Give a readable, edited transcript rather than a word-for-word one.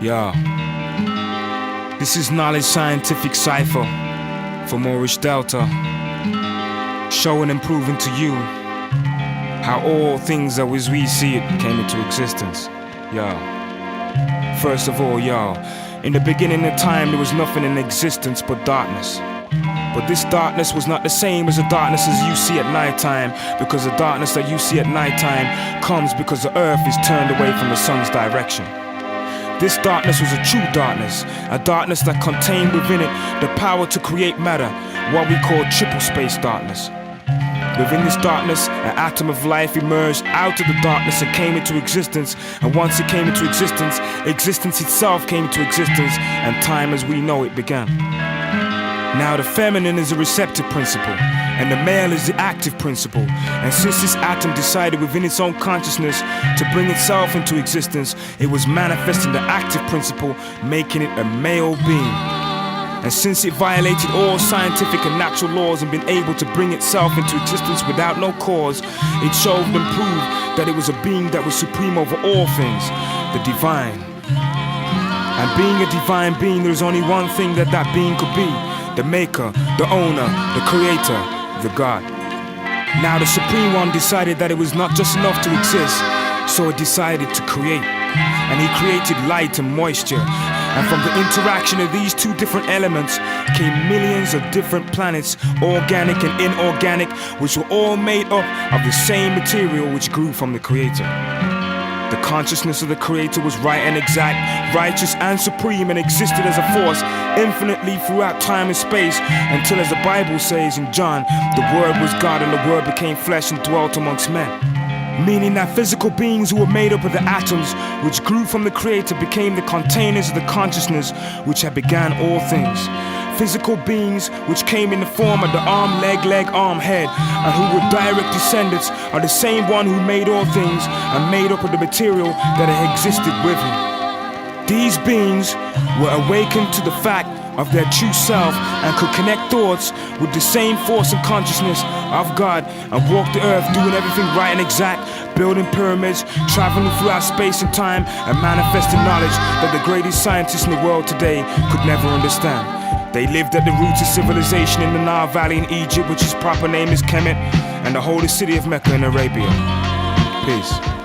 Yeah. This is knowledge scientific cipher for Moorish Delta, showing and proving to you how all things as we see it came into existence. Yeah. First of all, y'all, in the beginning of time there was nothing in existence but darkness. But this darkness was not the same as the darkness as you see at nighttime, because the darkness that you see at nighttime comes because the earth is turned away from the sun's direction. This darkness was a true darkness, a darkness that contained within it the power to create matter, what we call triple space darkness. Within this darkness, an atom of life emerged out of the darkness and came into existence, and once it came into existence, existence itself came into existence, and time as we know it began. Now the feminine is a receptive principle, and the male is the active principle. And since this atom decided within its own consciousness to bring itself into existence, it was manifesting the active principle, making it a male being. And since it violated all scientific and natural laws and been able to bring itself into existence without no cause, it showed and proved that it was a being that was supreme over all things, the divine. And being a divine being, there is only one thing that that being could be: the maker, the owner, the creator, the God. Now the Supreme One decided that it was not just enough to exist, so it decided to create. And he created light and moisture. And from the interaction of these two different elements came millions of different planets, organic and inorganic, which were all made up of the same material which grew from the Creator. The consciousness of the Creator was right and exact, righteous and supreme, and existed as a force infinitely throughout time and space, until, as the Bible says in John, the Word was God and the Word became flesh and dwelt amongst men. Meaning that physical beings who were made up of the atoms which grew from the Creator became the containers of the consciousness which had began all things. Physical beings which came in the form of the arm, leg, arm, head, and who were direct descendants are the same one who made all things and made up of the material that had existed with him. These beings were awakened to the fact of their true self and could connect thoughts with the same force and consciousness of God and walk the earth doing everything right and exact, building pyramids, traveling throughout space and time, and manifesting knowledge that the greatest scientists in the world today could never understand. They lived at the roots of civilization in the Nile Valley in Egypt, which its proper name is Kemet, and the holy city of Mecca in Arabia. Peace.